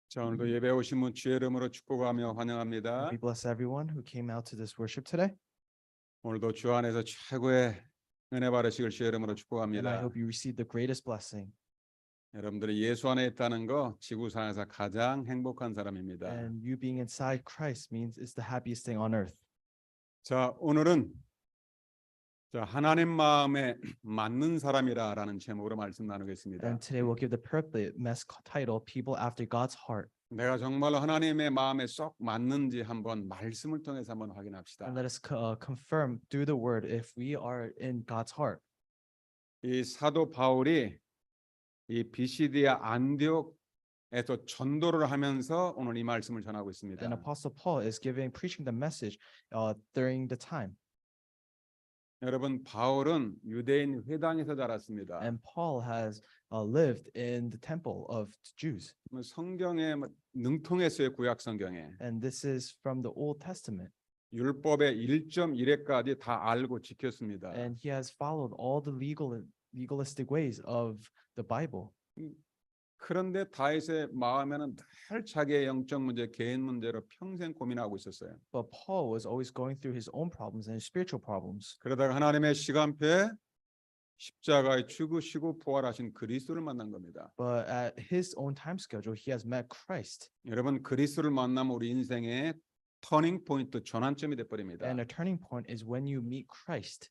자, 오늘도 예배 오신 분 주의 이름으로 축복하며 And 환영합니다. we bless everyone who came out to this worship today. 오늘도 주 안에서 최고의 은혜 받으시길 주의 이름으로 And I 축복합니다. hope you receive the greatest blessing. 여러분들이 예수 안에 있다는 거 지구상에서 가장 행복한 사람입니다. And you being inside Christ means it's the happiest thing on earth. 자, 오늘은 하나님 마음에 맞는 사람이라라는 제목으로 말씀 나누겠습니다. And today we'll give the perfect title, People After God's Heart. 내가 정말로 하나님의 마음에 쏙 맞는지 한번 말씀을 통해서 한번 확인합시다. And let us confirm through the word if we are in God's heart. 이 사도 바울이 이 비시디아 안디옥에서 전도를 하면서 오늘 이 말씀을 전하고 있습니다. And Apostle Paul is preaching the message during the time. 여러분, 바울은 유대인 회당에서 자랐습니다. And Paul has lived in the temple of Jews. 성경에 능통했어요, 구약 성경에. And this is from the Old Testament. 율법의 1.1회까지 다 알고 지켰습니다. And he has followed all the legalistic ways of the Bible. 그런데 다윗의 마음에는 늘 자기의 영적 문제, 개인 문제로 평생 고민하고 있었어요. But Paul was always going through his own problems and his spiritual problems. 그러다가 하나님의 시간표에 십자가에 죽으시고 부활하신 그리스도를 만난 겁니다. But at his own time schedule, he has met Christ. 여러분, 그리스도를 만나면 우리 인생의 터닝 포인트, 전환점이 돼 버립니다. And a turning point is when you meet Christ.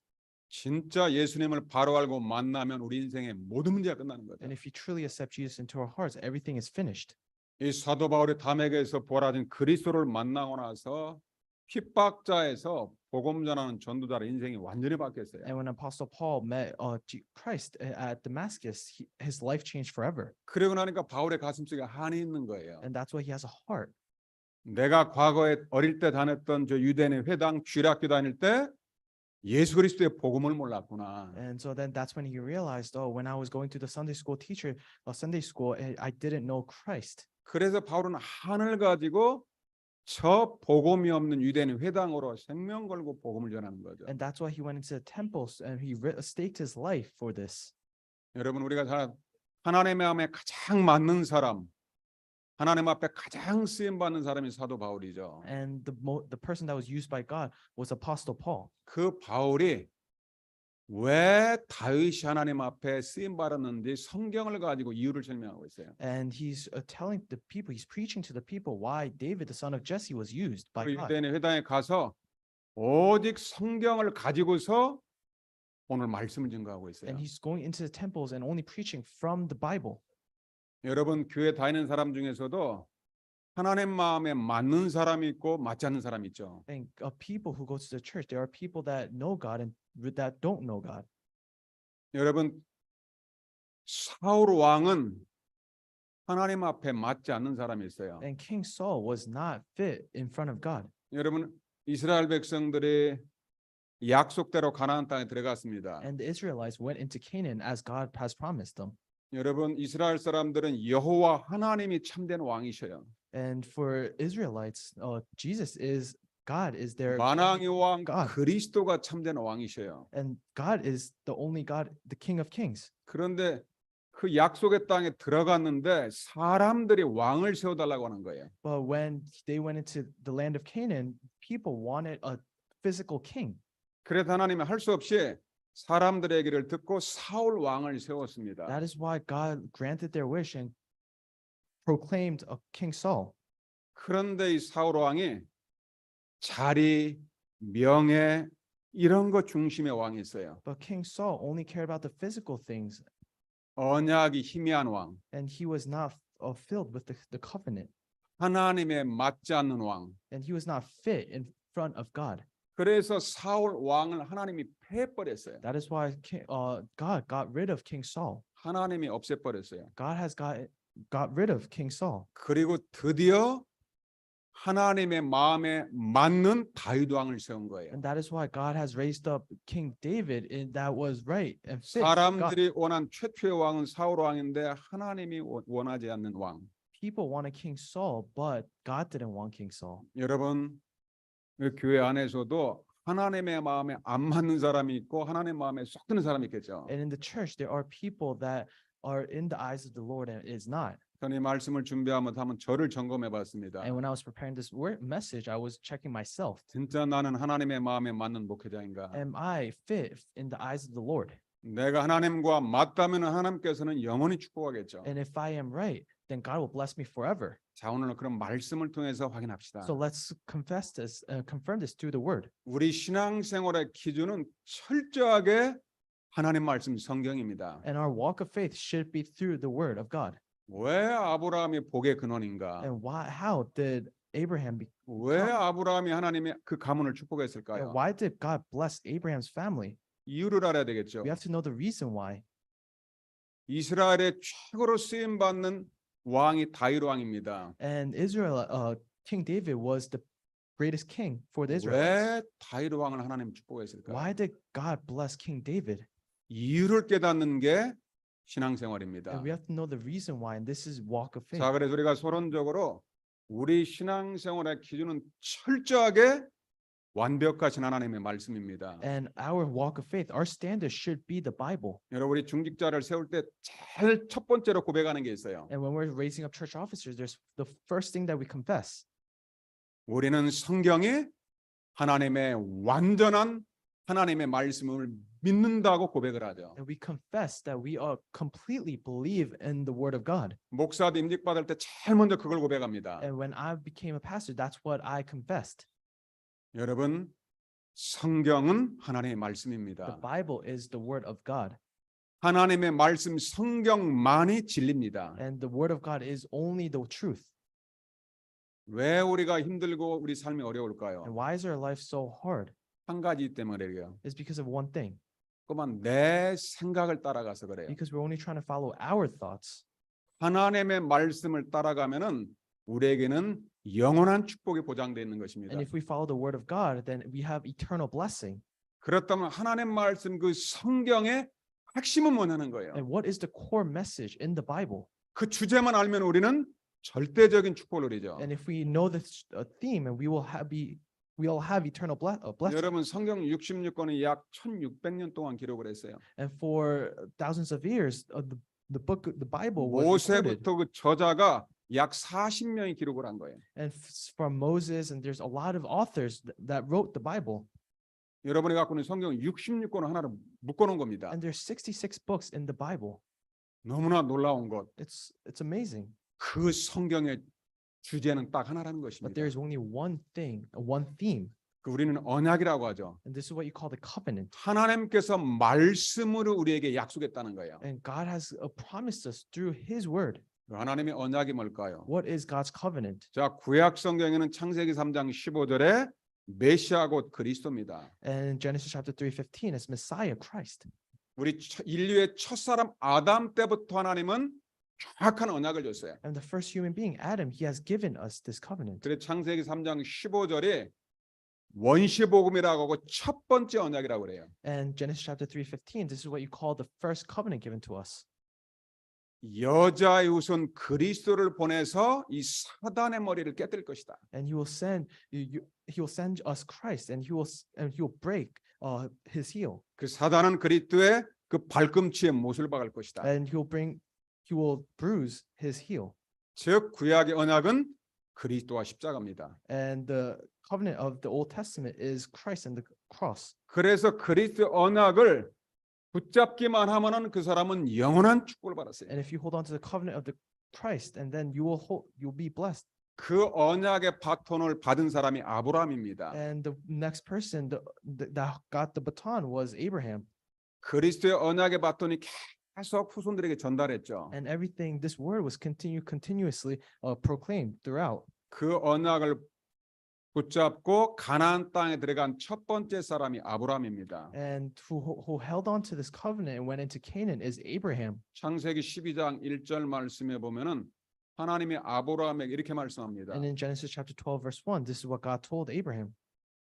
진짜 예수님을 바로 알고 만나면 우리 인생의 모든 문제가 끝나는 거죠. And if you truly accept Jesus into our hearts, everything is finished. 이 사도 바울이 담에게서 부활하신 그리스도를 만나고 나서 핍박자에서 복음 전하는 전도자의 인생이 완전히 바뀌었어요. And when Apostle Paul met Christ at Damascus, his life changed forever. 그러고 나니까 바울의 가슴속에 한이 있는 거예요. And that's why he has a heart. 내가 과거에 어릴 때 다녔던 저 유대인의 회당 주일학교 다닐 때 예수 그리스도의 복음을 몰랐구나. And so then that's when he realized, when I was going to the Sunday school I didn't know Christ. 그래서 바울은 한을 가지고 저 복음이 없는 유대인 회당으로 생명 걸고 복음을 전하는 거죠. And that's why he went into the temples and he staked his life for this. 여러분, 우리가 하나님의 마음에 가장 맞는 사람, 하나님 앞에 가장 쓰임 받는 사람이 사도 바울이죠. And the person that was used by God was Apostle Paul. 그 바울이 왜 다윗이 하나님 앞에 쓰임 받았는지 성경을 가지고 이유를 설명하고 있어요. And he's telling the people, he's preaching to the people why David, the son of Jesse, was used by 그 God. 유대인의 회당에 가서 오직 성경을 가지고서 오늘 말씀을 증거하고 있어요. And he's going into the temples and only preaching from the Bible. 여러분, 교회 다니는 사람 중에서도 하나님 마음에 맞는 사람이 있고 맞지 않는 사람이 있죠. And people who go to the church, there are people that know God and that don't know God. 여러분, 사울 왕은 하나님 앞에 맞지 않는 사람이 있어요. And King Saul was not fit in front of God. 여러분, 이스라엘 백성들이 약속대로 가나안 땅에 들어갔습니다. And the Israelites went into Canaan as God has promised them. 여러분, 이스라엘 사람들은 여호와 하나님이 참된 왕이셔요. And for Israelites, God is their 만왕의 왕 God. 그리스도가 참된 왕이셔요. And God is the only God, the King of Kings. 그런데 그 약속의 땅에 들어갔는데 사람들이 왕을 세워달라고 하는 거예요. But when they went into the land of Canaan, people wanted a physical king. 그래서 하나님이 할 수 없이 사람들의 얘기를 듣고 사울 왕을 세웠습니다. That is why God granted their wish and proclaimed a King Saul. 그런데 이 사울 왕이 자리, 명예 이런 거 중심의 왕이었어요. But King Saul only cared about the physical things, 언약이 희미한 왕, and he was not filled with the covenant, 하나님에 맞지 않는 왕. and he was not fit in front of God. 그래서 사울 왕을 하나님이 패버렸어요. That is why God got rid of King Saul. 하나님이 없애버렸어요. God has got rid of King Saul. 그리고 드디어 하나님의 마음에 맞는 다윗 왕을 세운 거예요. And that is why God has raised up King David that was right and fit. God. 사람들이 원한 최초의 왕은 사울 왕인데 하나님이 원하지 않는 왕. People wanted King Saul, but God didn't want King Saul. 여러분, 그 교회 안에서도 하나님의 마음에 안 맞는 사람이 있고 하나님의 마음에 쏙 드는 사람이 있겠죠. And in the church, there are people that are in the eyes of the Lord and is not. 저는 이 말씀을 준비하면서 한번 저를 점검해 봤습니다. And when I was preparing this word message, I was checking myself. 진짜 나는 하나님의 마음에 맞는 목회자인가? Am I fit in the eyes of the Lord? 내가 하나님과 맞다면 하나님께서는 영원히 축복하겠죠. And if I am right, then God will bless me forever. 자, 오늘 그런 말씀을 통해서 확인합시다. So let's confess this, confirm this through the word. 우리 신앙생활의 기준은 철저하게 하나님 말씀 성경입니다. And our walk of faith should be through the word of God. 왜 아브라함이 복의 근원인가? And how did Abraham 왜 아브라함이 하나님의 그 가문을 축복했을까요? why did God bless Abraham's family? 이유를 알아야 되겠죠. We have to know the reason why. 이스라엘의 최고로 쓰임 받는 왕이 다윗 왕입니다. And Israel, King David was the greatest king for the 왜 Israelites. 다윗 왕을 하나님 축복했을까요? Why did God bless King David? 이유를 깨닫는 게 신앙생활입니다. And we have to know the reason why, and this is walk of faith. 자, 그래서 우리가 서론적으로 우리 신앙생활의 기준은 철저하게 완벽하신 하나님의 말씀입니다. And our walk of faith, our standard should be the Bible. 여러분, 우리 중직자를 세울 때 제일 첫 번째로 고백하는 게 있어요. And when we're raising up church officers, there's the first thing that we confess. 우리는 성경이 하나님의 완전한 하나님의 말씀을 믿는다고 고백을 하죠. And we confess that we are completely believe in the word of God. 목사도 임직 받을 때 제일 먼저 그걸 고백합니다. And when I became a pastor, that's what I confessed. 여러분, 성경은 하나님의 The 말씀입니다. Bible is the word of God. 하나님의 말씀 성경만이 진리입니다. And the word of God is only the truth. 왜 우리가 힘들고 우리 삶이 And 어려울까요? why is our life so hard? 한 가지 때문에 그래요. It's because of one thing. 그만 내 생각을 따라가서 그래요. Because we're only trying to follow our thoughts. 하나님의 말씀을 따라가면은 우리에게는 영원한 축복이 보장되어 있는 것입니다. And if we follow the word of God, then we have eternal blessing. 그렇다면 하나님 말씀 그 성경의 핵심은 뭐냐는 거예요. And what is the core message in the Bible? 그 주제만 알면 우리는 절대적인 축복을 누리죠. And if we know this theme, and we will have eternal blessing. 여러분, 성경 66권이 약 1600년 동안 기록을 했어요. And for thousands of years, the book, the Bible was recorded. 모세부터 그 저자가 약 40명이 기록을 한 거예요. And from Moses, and there's a lot of authors that wrote the Bible. 여러분이 갖고 있는 성경 66권을 하나로 묶어놓은 겁니다. And there's 66 books in the Bible. 너무나 놀라운 것. It's amazing. 그 성경의 주제는 딱 하나라는 But 것입니다. there is only one thing, one theme. 그 우리는 언약이라고 하죠. And this is what you call the covenant. 하나님께서 말씀으로 우리에게 약속했다는 거예요. And God has promised us through His word. 그 하나님의 언약이 뭘까요? What is God's covenant? 자, 구약 성경에는 창세기 3장 15절에 메시아 곧 그리스도입니다. And in Genesis chapter 3:15, it's Messiah Christ. 우리 인류의 첫사람 아담 때부터 하나님은 정확한 언약을 줬어요. And the first human being, Adam, he has given us this covenant. 그래서 창세기 3장 15절에 원시복음이라고 하고 첫 번째 언약이라고 그래요. And Genesis chapter 3:15, this is what you call the first covenant given to us. 여자의 후손 그리스도를 보내서 이 사단의 머리를 깨뜨릴 것이다. And he will send us Christ, and he will break his heel. 그 사단은 그리스도의 그 발꿈치에 못을 박을 것이다. And he will bruise his heel. 즉 구약의 언약은 그리스도와 십자가입니다. And the covenant of the Old Testament is Christ and the cross. 그래서 그리스도 언약을 붙잡기만 하면은 그 사람은 영원한 축복을 받았어요. And if you hold on to the covenant of the Christ, and then you'll be blessed. 그 언약의 바톤을 받은 사람이 아브라함입니다. And the next person that got the baton was Abraham. 그리스도의 언약의 바톤이 계속 후손들에게 전달했죠. And everything, this word was continuously proclaimed throughout. 그 언약을 붙잡고 가나안 땅에 들어간 첫 번째 사람이 아브라함입니다. And who held on to this covenant and went into Canaan is Abraham. 창세기 12장 1절 말씀에 보면은 하나님이 아브라함에게 이렇게 말씀합니다. And in Genesis chapter 12 verse 1, this is what God told Abraham.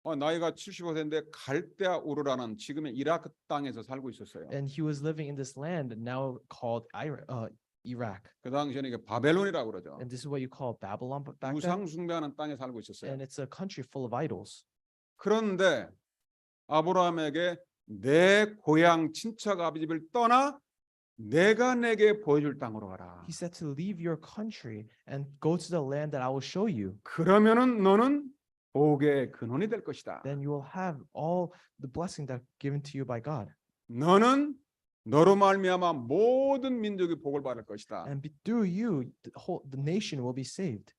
나이가 75세인데 갈대아 우르라는 지금의 이라크 땅에서 살고 있었어요. And he was living in this land now called Iraq. 그 당시에는 이게 바벨론이라고 그러죠. And this is what you call Babylon back then. 우상 숭배하는 땅에 살고 있었어요. And it's a country full of idols. 그런데 아브라함에게 내 고향 친척 아버지 집을 떠나 내가 내게 보여줄 땅으로 가라. He said to leave your country and go to the land that I will show you. 그러면은 너는 복의 근원이 될 것이다. Then you will have all the blessing that given to you by God. 너는 너로 말미암아 모든 민족이 복을 받을 것이다. And through you, the nation will be saved.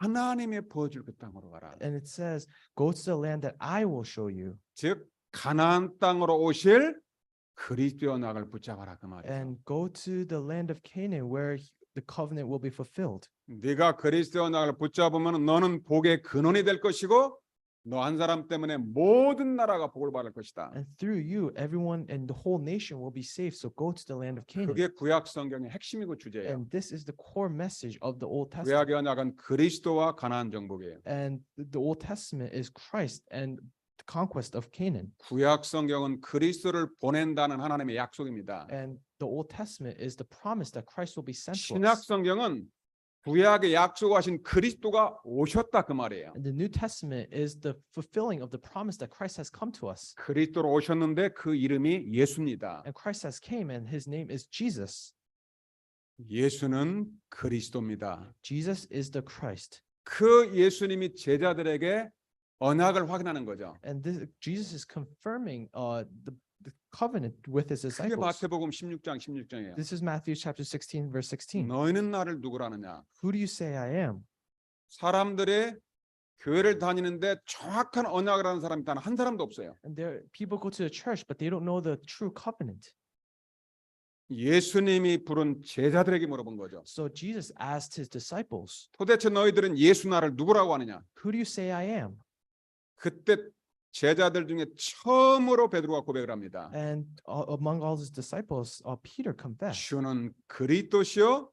하나님의 보여줄 그 땅으로 가라. And it says, go to the land that I will show you. 즉 가나안 땅으로 오실 그리스도의 언약을 붙잡아라 그 말이죠. And go to the land of Canaan where the covenant will be fulfilled. 네가 그리스도의 언약을 붙잡으면 너는 복의 근원이 될 것이고 너 한 사람 때문에 모든 나라가 복을 받을 것이다. And through you, everyone and the whole nation will be saved. So go to the land of Canaan. 그게 구약 성경의 핵심이고 주제예요. And this is the core message of the Old Testament. 구약의 언약은 그리스도와 가나안 정복이에요. And the Old Testament is Christ and the conquest of Canaan. 구약 성경은 그리스도를 보낸다는 하나님의 약속입니다. And the Old Testament is the promise that Christ will be sent to 신약 us. 성경은 구약에 약속하신 그리스도가 오셨다 그 말이에요. And the New Testament is the fulfilling of the promise that Christ has come to us. 그리스도로 오셨는데 그 이름이 예수입니다. And Christ has came and his name is Jesus. 예수는 그리스도입니다. Jesus is the Christ. 그 예수님이 제자들에게 언약을 확인하는 거죠. And this, Jesus is confirming the covenant with his 그게 disciples. 마태복음 16장 16절이에요. This is Matthew chapter 16 verse 16. 너희는 나를 누구라 하느냐? Who do you say I am? 사람들이 교회를 다니는데 정확한 언약을 하는 사람이 단 한 사람도 없어요. And there people go to the church but they don't know the true covenant. 예수님이 부른 제자들에게 물어본 거죠. So Jesus asked his disciples, 도대체 너희들은 예수 나를 누구라고 하느냐? who do you say I am? 그때 제자들 중에 처음으로 베드로가 고백을 합니다. And among all his disciples, Peter confessed, 주는 그리스도시요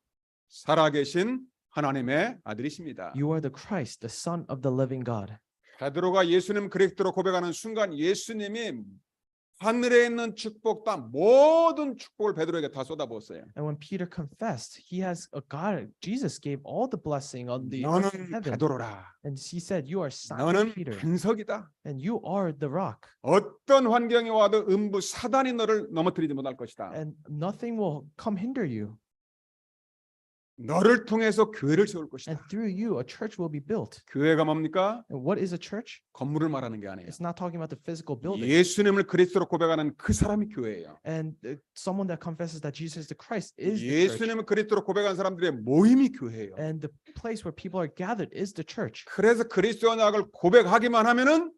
살아계신 하나님의 아들이십니다. you are the Christ, the Son of the living God. 베드로가 예수님 그리스도로 고백하는 순간 예수님이 하늘에 있는 축복 땅 모든 축복을 베드로에게 다 쏟아부었어요. And when Peter confessed, he has a God. Jesus gave all the blessing on the earth and 너는 heaven. 베드로라. And he said, you are Simon 너는 Peter, 반석이다. and you are the rock. 어떤 환경이 와도 음부 사단이 너를 넘어뜨리지 못할 것이다. And nothing will come hinder you. 너를 통해서 교회를 세울 And 것이다. through you, a church will be built. 교회가 뭡니까? And what is a church? 건물을 말하는 게 아니에요. It's not talking about the physical building. 예수님을 그리스도로 고백하는 그 사람이 교회예요. And someone that confesses that Jesus is the Christ is the church. 예수님을 그리스도로 고백한 사람들의 모임이 교회예요. And the place where people are gathered is the church. 그래서 그리스도 언약을 고백하기만 하면은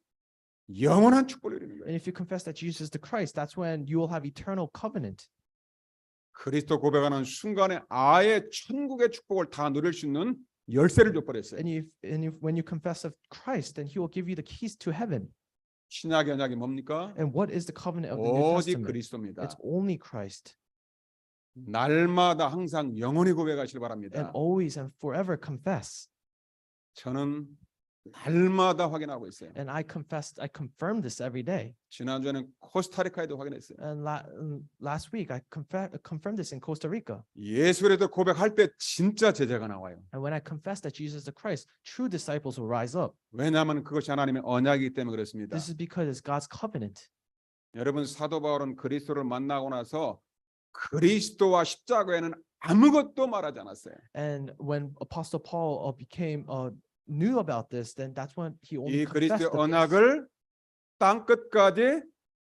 영원한 축복을 이루는 거예요. And if you confess that Jesus is the Christ, that's when you will have eternal covenant. 그리스도 고백하는 순간에 아예 천국의 축복을 다 누릴 수 있는 열쇠를 줘버렸어요. And if when you confess of Christ, then he will give you the keys to heaven. 신약의 언약이 뭡니까? And what is the covenant of the New 오직 Testament? 그리스도입니다. It's only Christ. 날마다 항상 영원히 고백하시길 And 바랍니다. always and forever confess. 저는 날마다 확인하고 있어요. And I confirm this every day. 지난주에는 코스타리카에도 확인했어요. And last week I confirmed this in Costa Rica. 예수 그리스도 고백할 때 진짜 제자가 나와요. And when I confess that Jesus is the Christ, true disciples will rise up. 왜냐하면 그것이 하나님의 언약이기 때문에 그렇습니다. This is because it's God's covenant. 여러분 사도 바울은 그리스도를 만나고 나서 그리스도와 십자가에는 아무것도 말하지 않았어요. And when Apostle Paul knew about this, then that's when he only 이 confessed 그리스도의 the 언약을 땅 끝까지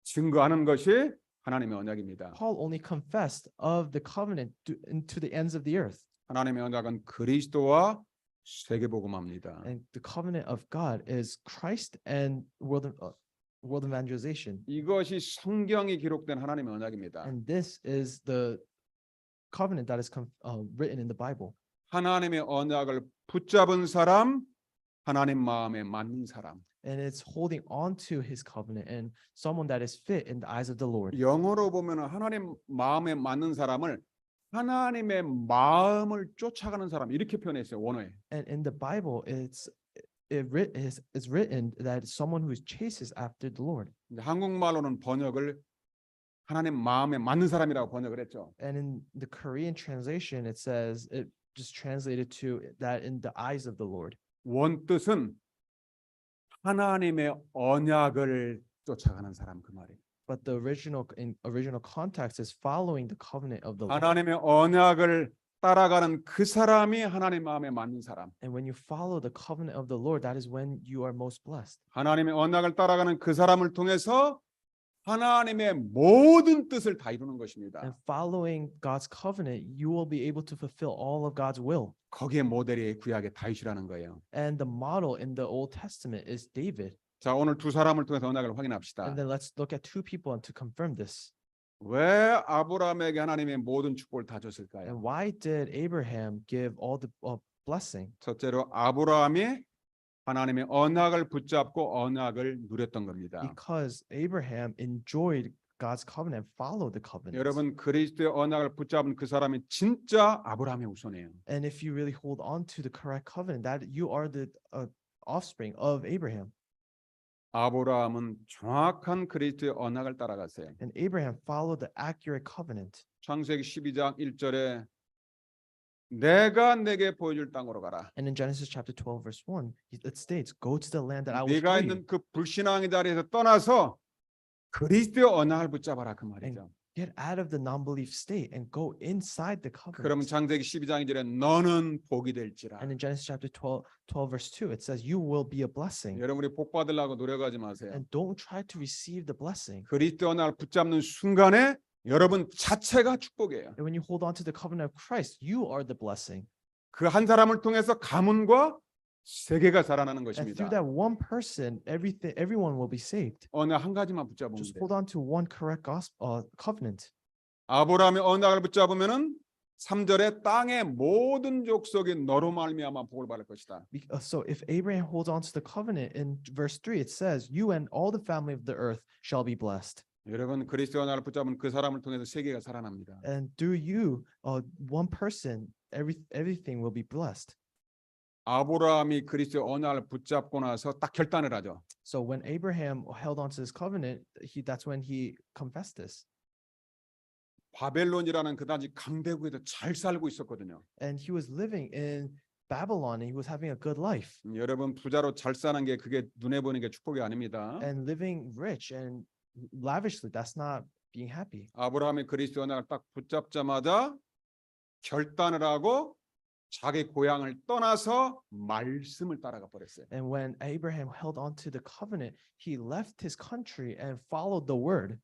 증거하는 것이 하나님의 언약입니다. Paul only confessed of the covenant to the ends of the earth. 하나님의 언약은 그리스도와 세계복음합니다. And the covenant of God is Christ and world evangelization. 이것이 성경이 기록된 하나님의 언약입니다. And this is the covenant that is written in the Bible. 하나님의 언약을 붙잡은 사람, 하나님 마음에 맞는 사람. And it's holding on to his covenant and someone that is fit in the eyes of the Lord. 영어로 보면 하나님 마음에 맞는 사람을 하나님의 마음을 쫓아가는 사람 이렇게 표현했어요. 원어에. And in the Bible, it's written that someone who chases after the Lord. 한국말로는 번역을 하나님 마음에 맞는 사람이라고 번역을 했죠. And in the Korean translation, it says it just translated to that in the eyes of the Lord. 원뜻은 하나님의 언약을 쫓아가는 사람 그 말이에요. But the original context is following the covenant of the Lord. 하나님의 언약을 따라가는 그 사람이 하나님 마음에 맞는 사람. And when you follow the covenant of the Lord, that is when you are most blessed. 하나님의 언약을 따라가는 그 사람을 통해서 하나님의 모든 뜻을 다 이루는 것입니다. And following God's covenant, you will be able to fulfill all of God's will. 거기에 모델이 구약의 다윗이라는 거예요. And the model in the Old Testament is David. 자, 오늘 두 사람을 통해서 언약을 확인합시다. And then let's look at two people and to confirm this. 왜 아브라함에게 하나님의 모든 축복을 다 줬을까요? And why did Abraham give all the blessing? 첫째로 아브라함이 하나님의 언약을 붙잡고 언약을 누렸던 겁니다. Because Abraham enjoyed God's covenant and followed the covenant. 여러분 그리스도의 언약을 붙잡은 그 사람이 진짜 아브라함의 후손이에요. And if you really hold on to the correct covenant, that you are the offspring of Abraham. 아브라함은 정확한 그리스도의 언약을 따라갔어요. And Abraham followed the accurate covenant. 창세기 12장 1절에 내가 내게 보여줄 땅으로 가라. And in Genesis chapter 12 verse 1, it states, "Go to the land that I will 네가 show you." 있는 그 불신앙의 자리에서 떠나서 그리스도의 언약을 붙잡아라 그 말이죠. Get out of the non-belief state and go inside the 그러면 covenant. 창세기 12장 2절에 너는 복이 될지라. And in Genesis chapter 12 verse 2, it says, "You will be a blessing." 여러분이 복 받으려고 노력하지 마세요. And don't try to receive the blessing. 그리스도 언약을 붙잡는 순간에 여러분 자체가 축복이에요. And when you hold on to the covenant of Christ, you are the blessing. 그 한 사람을 통해서 가문과 세계가 자라나는 And 것입니다. through that one person, everyone will be saved. 언약 한 가지만 붙잡으면 Just 돼요. hold on to one correct covenant. 아브라함의 언약을 붙잡으면은 3절에 땅의 모든 족속이 너로 말미암아 복을 받을 것이다. So if Abraham holds on to the covenant, in verse 3 it says, "You and all the family of the earth shall be blessed." 여러분 그리스도 언약을 붙잡은 그 사람을 통해서 세계가 살아납니다. And through you, one person, everything will be blessed. 아브라함이 그리스도 언약을 붙잡고 나서 딱 결단을 하죠. So when Abraham held on to this covenant, that's when he confessed this. 바벨론이라는 그 당시 강대국에서 잘 살고 있었거든요. And he was living in Babylon and he was having a good life. 여러분 부자로 잘 사는 게 그게 눈에 보이는 게 축복이 아닙니다. And living rich and lavishly, that's not being happy. 아브라함이 그리스도 언약을 딱 붙잡자마자 결단을 하고 자기 고향을 떠나서 말씀을 따라가 버렸어요. And when Abraham held on to the covenant, he left his country and followed the word.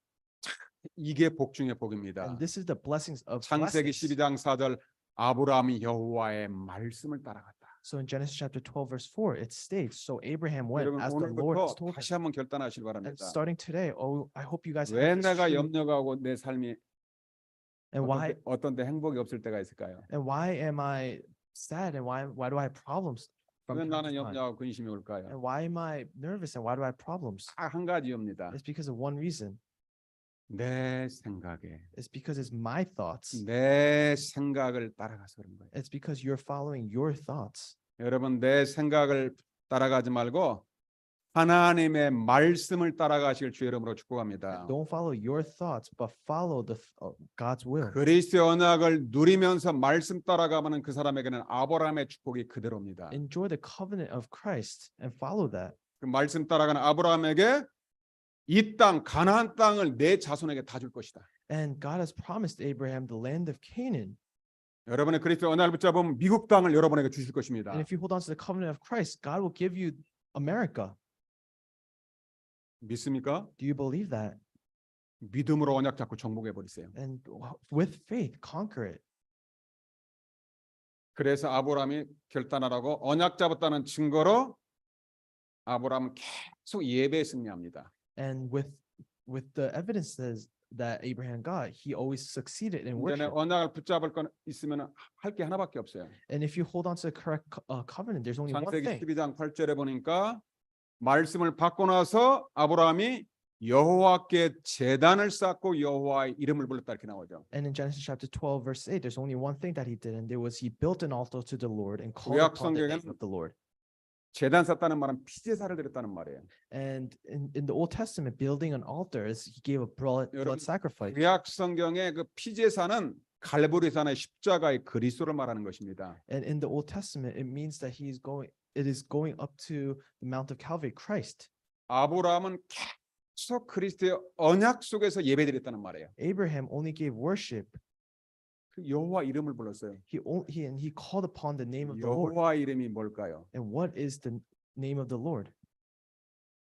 이게 복 중의 복입니다. And this is the blessings of 창세기 blessings. 12장 4절 아브라함이 여호와의 말씀을 따라갔다. So in Genesis chapter 12 verse 4, it states, "So Abraham went 여러분 as the Lord has 오늘부터 told him." 다시 한번 결단하시기 And 바랍니다. starting today, I hope you guys 왜 have this 내가 true- 염려하고 내 삶이 And why 어떤 때 행복이 없을 때가 있을까요? am I sad and why do I have problems from 왜 time 나는 to time? 염려하고 근심이 올까요? And why am I nervous and why do I have problems? 딱 한 가지입니다. It's because of one reason. 내 생각에 It's because it's my thoughts. 내 생각을 따라가서 그런 거예요. It's because you're following your thoughts. 여러분 내 생각을 따라가지 말고 하나님의 말씀을 따라가시길 주의 이름으로 축복합니다. Don't follow your thoughts, but follow God's will. 그리스도의 언약을 누리면서 말씀 따라가면 그 사람에게는 아브라함의 축복이 그대로입니다. Enjoy the covenant of Christ and follow that. 그 말씀 따라가는 아브라함에게 이 땅 가나안 땅을 내 자손에게 다 줄 것이다. And God has promised Abraham the land of Canaan. 여러분의 그리스도 언약을 붙잡으면 미국 땅을 여러분에게 주실 것입니다. And if you hold on to the covenant of Christ, God will give you America. 믿습니까? Do you believe that? 믿음으로 언약 잡고 정복해 버리세요. And with faith, conquer it. 그래서 아브라함이 결단하라고 언약 잡았다는 증거로 아브라함은 계속 예배에 승리합니다. And with the evidences that Abraham got, he always succeeded in 이제는 worship. 언약을 붙잡을 건 있으면 할 게 하나밖에 없어요. And if you hold on to the correct covenant, there's only one 창세기 thing. 12장 8절에 보니까 말씀을 받고 나서 아브라함이 여호와께 제단을 쌓고 여호와의 이름을 불렀다 이렇게 나오죠. And in Genesis chapter 12 verse 8, there's only one thing that he did, and there was he built an altar to the Lord and called 구약 upon the 성경에는 name of the Lord. 제단 쌓다는 말은 피제사를 드렸다는 말이에요. And in the Old Testament, building an altar is he gave a blood 여러분, sacrifice. 구약 성경의 그 피제사는 갈보리산의 십자가의 그리스도를 말하는 것입니다. And in the Old Testament, it means that it is going up to the Mount of Calvary, Christ. 아브라함은 서 그리스도의 언약 속에서 예배드렸다는 말이에요. Abraham only gave worship. 그 여호와 이름을 불렀어요. He called upon the name of the Lord. 여호와 이름이 뭘까요? And what is the name of the Lord?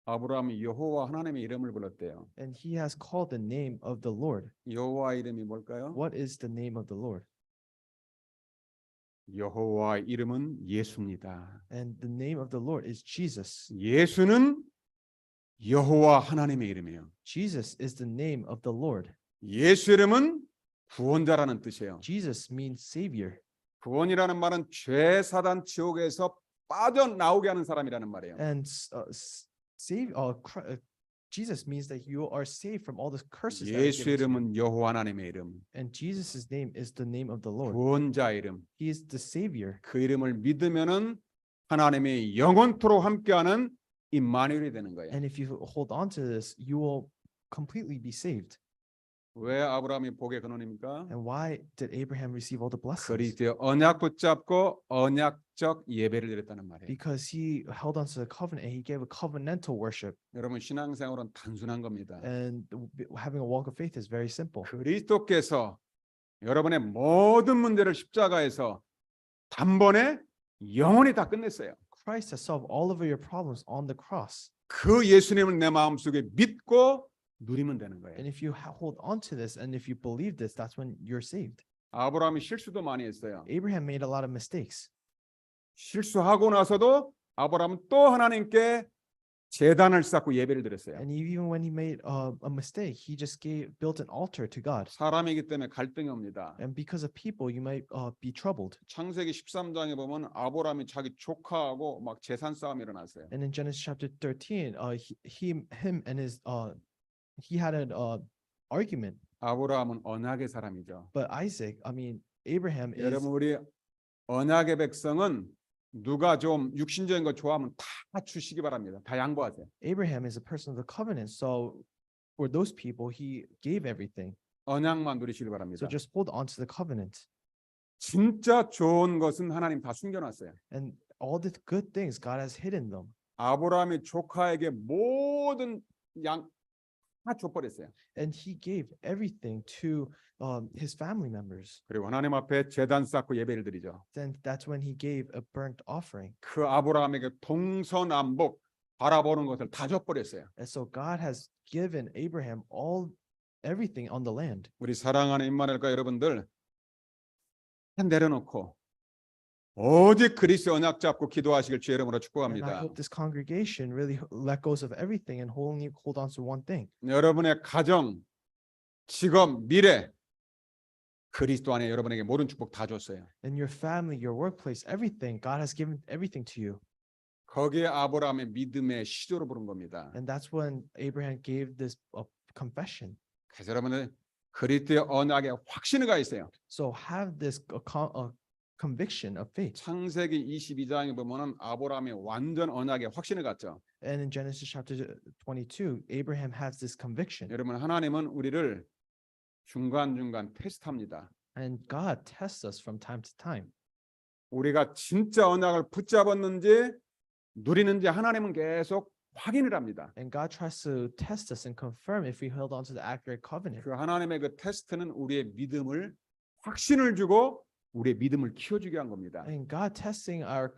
아브라함이 여호와 하나님의 이름을 불렀대요. And he has called the name of the Lord. 여호와 이름이 뭘까요? What is the name of the Lord? 여호와 이름은 예수입니다. And the name of the Lord is Jesus. 예수는 여호와 하나님의 이름이에요. Jesus is the name of the Lord. 예수 이름은 구원자라는 뜻이에요. Jesus means Savior. 구원이라는 말은 죄 사단 지옥에서 빠져나오게 하는 사람이라는 말이에요. And Jesus means that you are saved from all the curses. That are 예수 given to you. 이름은 여호와 하나님의 이름, And Jesus' name is the name of the Lord. 구원자 이름. He is the Savior. 그 이름을 믿으면은 하나님이 영원토록 함께하는 임마누엘이 되는 거예요. And if you hold on to this, you will completely be saved. 왜 아브라함이 복의 근원입니까? And why did Abraham receive all the blessings? 그리스도의 언약 붙잡고 언약적 예배를 드렸다는 말이에요. Because he held on to the covenant and he gave a covenantal worship. 여러분 신앙생활은 단순한 겁니다. And having a walk of faith is very simple. 그리스도께서 여러분의 모든 문제를 십자가에서 단번에 영원히 다 끝냈어요. Christ has solved all of your problems on the cross. 그 예수님을 내 마음속에 믿고 누리면 되는 거예요. And if you hold on to this and if you believe this, that's when you're saved. 아브라함이 실수도 많이 했어요. Abraham made a lot of mistakes. 실수하고 나서도 아브라함은 또 하나님께 제단을 쌓고 예배를 드렸어요. And even when he made a mistake, he just built an altar to God. 사람이기 때문에 갈등이 옵니다. And because of people, you might be troubled. 창세기 13장에 보면 아브라함이 자기 조카하고 막 재산 싸움이 일어났어요. And in Genesis chapter 13, him and he had an argument. 아브라함은 언약의 사람이죠. But Abraham is. 여러분 우리 언약의 백성은 누가 좀 육신적인 거 좋아하면 다 주시기 바랍니다. 다 양보하세요. Abraham is a person of the covenant, so for those people, he gave everything. 언약만 누리시기 So 바랍니다. just hold on to the covenant. 진짜 좋은 것은 하나님 다 숨겨놨어요. And all the good things, God has hidden them. 아브라함이 조카에게 모든 양 다 줘버렸어요. And he gave everything to his family members. 그리고 하나님 앞에 제단 쌓고 예배를 드리죠. Then that's when he gave a burnt offering. 그 아브라함에게 동서남북 바라보는 것을 다 줘버렸어요. And so God has given Abraham everything on the land. 우리 사랑하는 임마누엘과 여러분들 내려놓고 오직 그리스도의 언약 잡고 기도하시길 주의 이름으로 And I 축복합니다. hope this congregation really let go of everything and only hold on to one thing. 여러분의 가정, 직업, 미래 그리스도 안에 여러분에게 모든 축복 다 줬어요. And your family, your workplace, everything, God has given everything to you. 거기에 아브라함의 믿음의 시조로 부른 겁니다. And that's when Abraham gave this confession. 그래서 여러분은 그리스도의 언약에 확신이 있어요. So have this conviction of faith. 창세기 22장에 보면은 아브라함이 완전 언약에 확신을 갖죠. And in Genesis chapter 22, Abraham has this conviction. 여러분 하나님은 우리를 중간중간 테스트합니다. And God tests us from time to time. 우리가 진짜 언약을 붙잡았는지 누리는지 하나님은 계속 확인을 합니다. And God tries to test us and confirm if we held on to the accurate covenant. 그 하나님의 그 테스트는 우리의 믿음을 확신을 주고 우리의 믿음을 키워주게 한 겁니다. And God testing our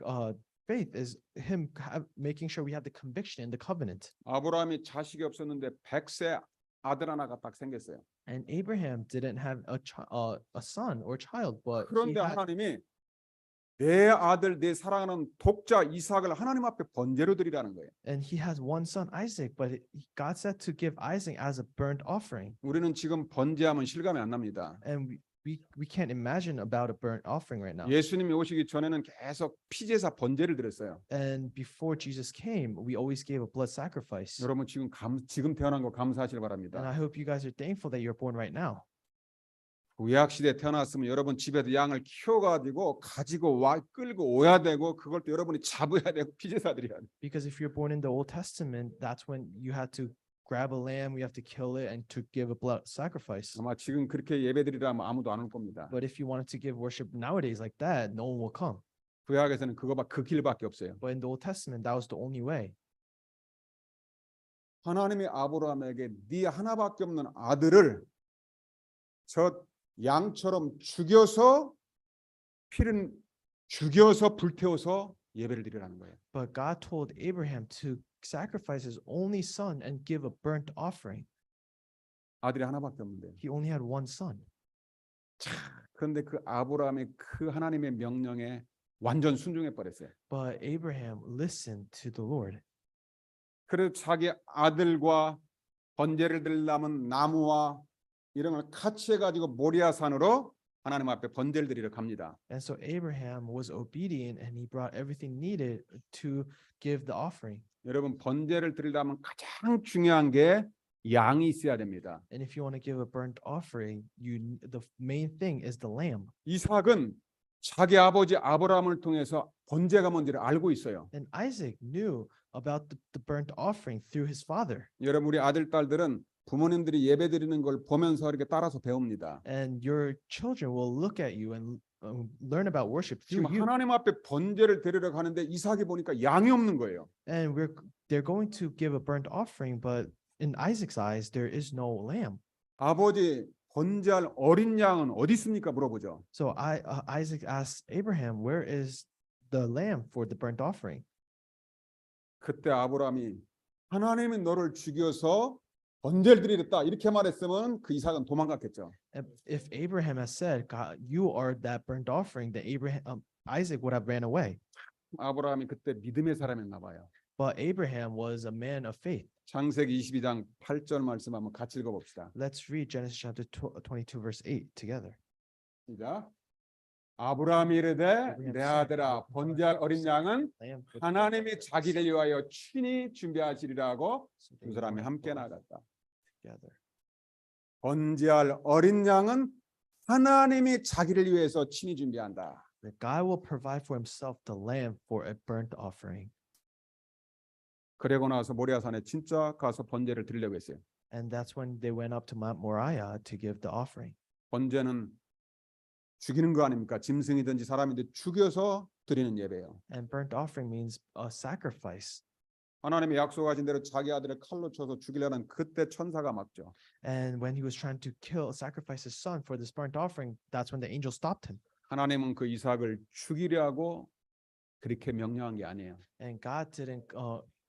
faith is Him making sure we have the conviction in the covenant. 아브라함이 자식이 없었는데 100세 아들 하나가 딱 생겼어요. And Abraham didn't have a son or child, but he 그런데 had, 하나님이 내 아들, 내 사랑하는 독자 이삭을 하나님 앞에 번제로 드리라는 거예요. and he has one son, Isaac, but God said to give Isaac as a burnt offering. 우리는 지금 번제하면 실감이 안 납니다. And we can't imagine about a burnt offering right now. 예수님이 오시기 전에는 계속 피제사 번제를 드렸어요. And before Jesus came, we always gave a blood sacrifice. 여러분 지금 태어난 거 감사하시길 And 바랍니다. I hope you guys are thankful that you're born right now. 구약 시대 태어났으면 여러분 집에서 양을 키워가지고 가지고 와 끌고 오야 되고 그걸 또 여러분이 잡아야 되고 피제사 드려야 돼. Because if you're born in the Old Testament, that's when you had to grab a lamb, you have to kill it, and to give a blood sacrifice. 아마 지금 그렇게 예배드리라면 아무도 안 올 겁니다. But if you wanted to give worship nowadays like that, no one will come. 구약에서는 그 길밖에 없어요. But in the Old Testament, that was the only way. 하나님이 아브라함에게 네 하나밖에 없는 아들을 저 양처럼 죽여서 불태워서 예배를 드리라는 거예요. But God told Abraham to sacrifice his only son and give a burnt offering. 아들이 하나밖에 없는데. He only had one son. 그런데 그 아브라함이 그 하나님의 명령에 완전 순종해 버렸어요. But Abraham listened to the Lord. 그래서 자기 아들과 번제를 드리려면 나무와 이런 걸 같이 해가지고 모리아산으로 하나님 앞에 번제를 드리러 갑니다. And so Abraham was obedient and he brought everything needed to give the offering. 여러분 번제를 드리려면 가장 중요한 게 양이 있어야 됩니다. And if you want to give a burnt offering, the main thing is the lamb. 이삭은 자기 아버지 아브라함을 통해서 번제가 뭔지를 알고 있어요. And Isaac knew about the burnt offering through his father. 여러분 우리 아들 딸들은 부모님들이 예배 드리는 걸 보면서 이렇게 따라서 배웁니다. And your children will look at you and learn about worship 지금 through you. 하나님 앞에 번제를 드리러 가는데 이삭이 보니까 양이 없는 거예요. And they're going to give a burnt offering, but in Isaac's eyes, there is no lamb. 아버지 번제할 어린 양은 어디 있습니까? 물어보죠. So Isaac asked Abraham, "Where is the lamb for the burnt offering?" 그때 아브라함이 하나님이 너를 죽여서 번제를 드리겠다 이렇게 말했으면 그 이삭은 도망갔겠죠. If Abraham has said, "God, you are that burnt offering," then Isaac would have ran away. 아브라함이 그때 믿음의 사람이었나 봐요. But Abraham was a man of faith. 창세기 22장 8절 말씀 한번 같이 읽어봅시다. Let's read Genesis chapter 22, verse 8 together. 시작. 아브라함이 이르되 내 아들아 번제할 어린 양은 하나님이 자기를 위하여 친히 준비하시리라고 두 사람이 함께 나갔다. 번제할 어린 양은 하나님이 자기를 위해서 친히 준비한다. That God will provide for himself the lamb for a burnt offering. 그러고 나서 모리아산에 진짜 가서 번제를 드리려고 했어요. And that's when they went up to Mount Moriah to give the offering. 번제는 죽이는 거 아닙니까? 짐승이든지 사람이든지 죽여서 드리는 예배예요. And burnt offering means a sacrifice. 하나님이 약속하신 대로 자기 아들을 칼로 쳐서 죽이려는 그때 천사가 막죠. And when he was trying to sacrifice his son for this burnt offering, that's when the angel stopped him. 하나님은 그 이삭을 죽이려고 그렇게 명령한 게 아니에요. And God didn't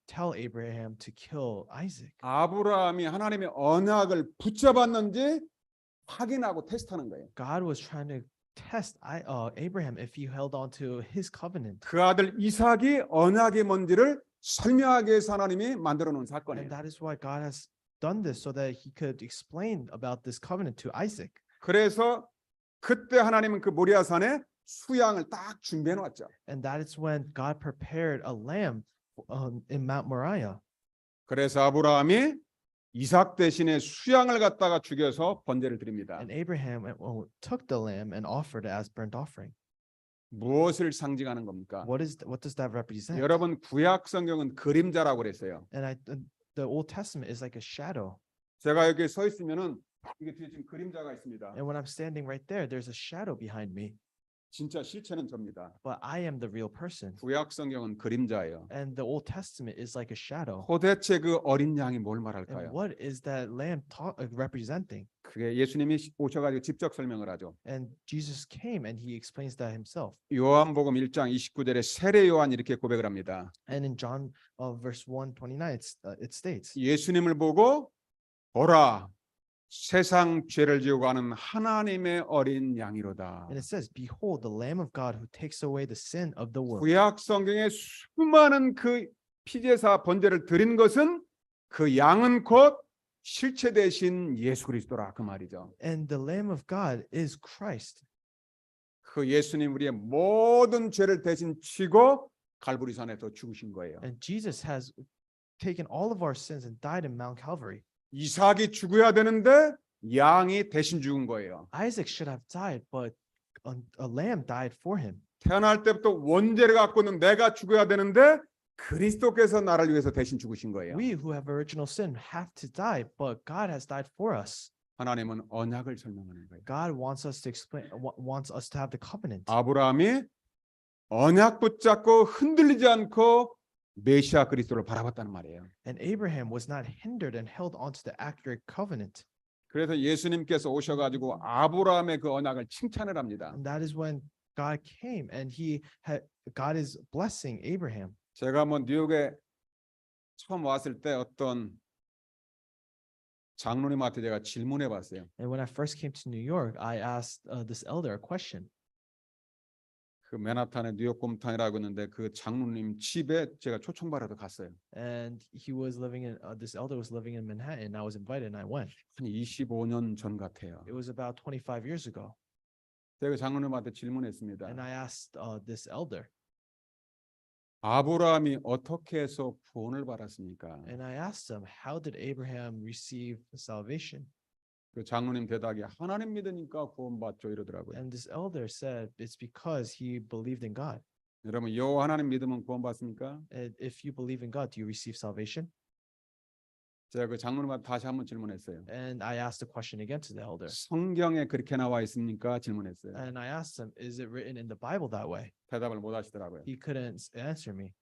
tell Abraham to kill Isaac. 아브라함이 하나님의 언약을 붙잡았는지 확인하고 테스트하는 거예요. God was trying to test Abraham if he held on to his covenant. 그 아들 이삭이 언약이 뭔지를 설명하기 위해서 하나님이 만들어 놓은 And 사건이에요. that is why God has done this so that he could explain about this covenant to Isaac. 그래서 그때 하나님은 그 모리아산에 수양을 딱 준비해 놨죠. And that is when God prepared a lamb in Mount Moriah. 그래서 아브라함이 이삭 대신에 수양을 갖다가 죽여서 번제를 드립니다. And Abraham took the lamb and offered it as burnt offering. 무엇을 상징하는 겁니까? What does that represent? 여러분 구약 성경은 그림자라고 그랬어요. And the Old Testament is like a shadow. 제가 여기 서 있으면은 이게 뒤에 지금 그림자가 있습니다. And when I'm standing right there, there's a shadow behind me. 진짜 실체는 접니다. But I am the real person. 구약 성경은 그림자예요. And the Old Testament is like a shadow. 도대체 그 어린 양이 뭘 And 말할까요? what is that lamb representing? 그게 예수님이 오셔가지고 직접 설명을 하죠. And Jesus came and he explains that himself. 요한복음 1장 29절에 세례 요한 이렇게 고백을 합니다. And in John verse 1:29, it states, 예수님을 보고 보라 세상 죄를 지고 가는 하나님의 어린 양이로다. and it says, "Behold, the Lamb of God who takes away the sin of the world." 구약 성경에 수많은 그 피제사 번제를 드린 것은 그 양은 곧 실체 대신 예수 그리스도라 그 말이죠. And the Lamb of God is Christ. 그 예수님 우리의 모든 죄를 대신 지고 갈보리산에서 죽으신 거예요. And Jesus has taken all of our sins and died in Mount Calvary. 이삭이 죽어야 되는데 양이 대신 죽은 거예요. Isaac should have died, but a lamb died for him. 태어날 때부터 원죄를 갖고 있는 내가 죽어야 되는데 그리스도께서 나를 위해서 대신 죽으신 거예요. We who have original sin have to die, but God has died for us. 하나님은 언약을 설명하는 거예요. God wants us to wants us to have the covenant. 아브라함이 언약 붙잡고 흔들리지 않고 메시아 그리스도를 바라봤다는 말이에요. And Abraham was not hindered and held onto the accurate covenant. 그래서 예수님께서 오셔가지고 아브라함의 그 언약을 칭찬을 합니다. And that is when God came and God is blessing Abraham. 제가 뭐 뉴욕에 처음 왔을 때 어떤 장로님한테 제가 질문해 봤어요. And when I first came to New York, I asked this elder a question. 그 맨하탄의 뉴욕 곰탕이라고 있는데 그 장로님 집에 제가 초청받아서 갔어요. And he was living in this elder was living in Manhattan. I was invited and I went. 한 25년 전 같아요. It was about 25 years ago. 제가 장로님한테 질문했습니다. And I asked this elder, 아브라함이 어떻게 해서 구원을 받았습니까? and I asked him, how did Abraham receive salvation? 그 장로님 대답이 하나님 믿으니까 구원받죠 이러더라고요. And this elder said, it's because he believed in God. 여러분 여호와 하나님 믿으면 구원받습니까? And if you believe in God, do you receive salvation? 제가 그 장로님한테 다시 한번 질문했어요. And I asked the question again to the elder. 성경에 그렇게 나와 있습니까? 질문했어요. And I asked him, is it written in the Bible that way? 대답을 못 하시더라고요. He couldn't answer me.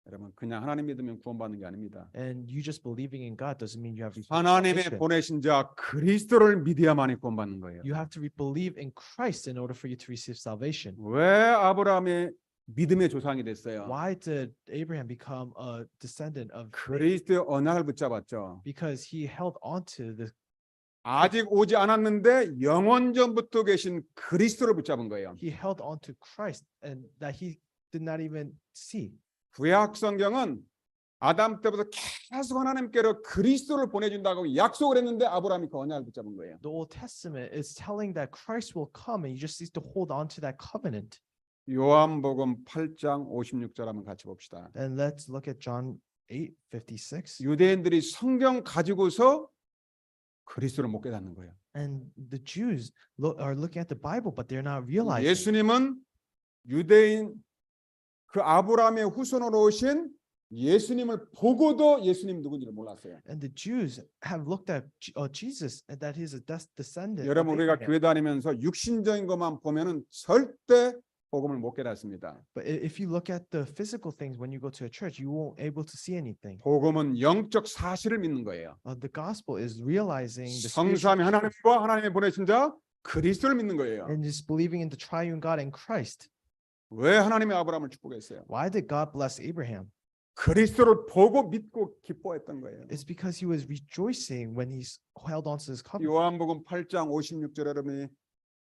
여러분 그냥 하나님 믿으면 구원받는 게 아닙니다. And you just believing in God doesn't mean you have received 하나님의 salvation. 보내신 자 그리스도를 믿어야만이 구원받는 거예요. You have to believe in Christ in order for you to receive salvation. 왜 아브라함이 믿음의 조상이 됐어요? Why did Abraham become a descendant of faith? 그리스도의 언약을 붙잡았죠. Because he held on to the 아직 오지 않았는데 영원 전부터 계신 그리스도를 붙잡은 거예요. he held on to Christ and that he did not even see. 구약 성경은 아담 때부터 계속 하나님께로 그리스도를 보내준다고 약속을 했는데 아브라함이 그 언약을 붙잡은 거예요. The Old Testament is telling that Christ will come and you just need to hold on to that covenant. 요한복음 8장 56절 한번 같이 봅시다. And let's look at John 8:56. 유대인들이 성경 가지고서 그리스도를 못 깨닫는 거예요. And the Jews are looking at the Bible, but they're not realizing. 예수님은 유대인 그 아브라함의 후손으로 오신 예수님을 보고도 예수님 누군지를 몰랐어요. And the Jews have looked at Jesus and that he's a descendant. 여러분 of 우리가 Abraham. 교회 다니면서 육신적인 것만 보면은 절대 복음을 못 깨닫습니다. But if you look at the physical things when you go to a church, you won't able to see anything. 복음은 영적 사실을 믿는 거예요. The gospel is realizing the 성삼위 spiritual 하나님과 하나님의 보내신 자 그리스도를 믿는 거예요. and just believing in the triune God and Christ. 왜 하나님이 아브라함을 축복했어요? Why did God bless Abraham? 그리스도를 보고 믿고 기뻐했던 거예요. It's because he was rejoicing when he held on to his covenant. 요한복음 8장 56절 여러분이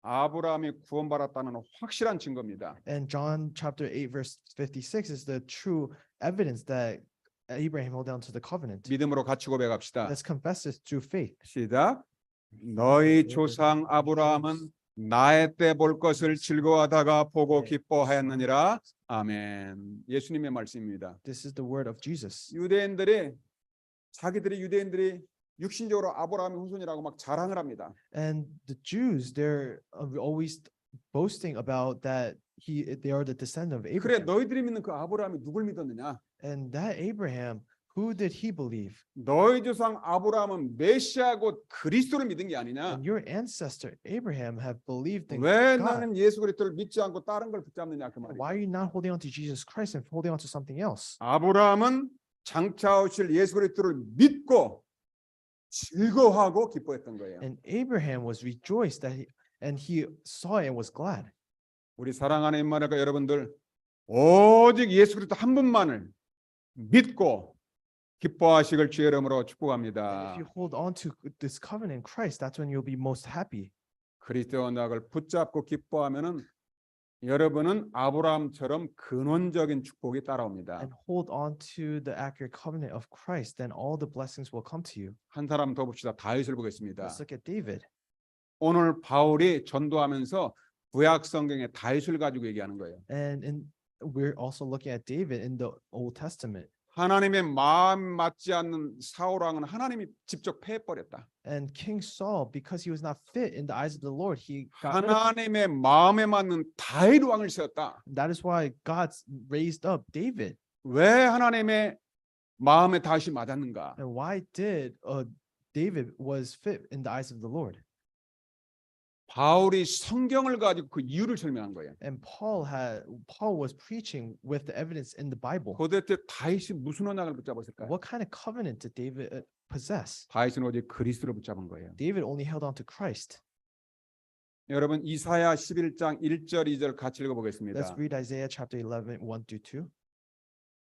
아브라함이 구원받았다는 확실한 증거입니다. And John chapter 8 verse 56 is the true evidence that Abraham held on to the covenant. 믿음으로 같이 고백합시다. Let's confess this through faith. 시작. 너희 조상 아브라함은 나의 때 볼 것을 즐거워하다가 보고 기뻐하였느니라. 아멘. 예수님의 말씀입니다. This is the word of Jesus. 유대인들이 육신적으로 아브라함의 후손이라고 막 자랑을 합니다. And the Jews, they're always boasting about that they are the descendant of 그래 Abraham. 너희들이 믿는 그 아브라함이 누굴 믿었느냐? And that Abraham, who did he believe? 너희 조상 아브라함은 메시아 곧 그리스도를 믿은 게 아니냐? And your ancestor Abraham have believed in 왜 God. 나는 예수 그리스도를 믿지 않고 다른 걸 붙잡느냐 그 말이에요. Why are you not holding on to Jesus Christ and holding on to something else? 아브라함은 장차 오실 예수 그리스도를 믿고 즐거워하고 기뻐했던 거예요. And Abraham was rejoiced that he saw it and was glad. 우리 사랑하는 임마누엘 여러분들 오직 예수 그리스도 한 분만을 믿고 기뻐하시길 주의 이름으로 And 축복합니다. if you hold on to this covenant in Christ, that's when you'll be most happy. 그리스도의 언약을 붙잡고 기뻐하면은 여러분은 아브라함처럼 근원적인 축복이 따라옵니다. And hold on to the accurate covenant of Christ, then all the blessings will come to you. 한 사람 더 봅시다. 다윗을 보겠습니다. Let's look at David. 오늘 바울이 전도하면서 구약 성경의 다윗을 가지고 얘기하는 거예요. And we're also looking at David in the Old Testament. 하나님의 마음 맞지 않는 사울 왕은 하나님이 직접 패해버렸다. And King Saul, because he was not fit in the eyes of the Lord, he got rid of him. 하나님의 마음에 맞는 다윗 왕을 세웠다. That is why God raised up David. 왜 하나님의 마음에 다윗이 맞았는가? And why did David was fit in the eyes of the Lord? 바울이 성경을 가지고 그 이유를 설명한 거예요. And Paul was preaching with the evidence in the Bible. 도대체 다윗이 무슨 언약을 붙잡았을까요? What kind of covenant did David possess? 다윗은 오직 그리스도를 붙잡은 거예요. David only held on to Christ. 여러분 이사야 11장 1절 2절 같이 읽어보겠습니다. Let's read Isaiah chapter 11, 1 through 2.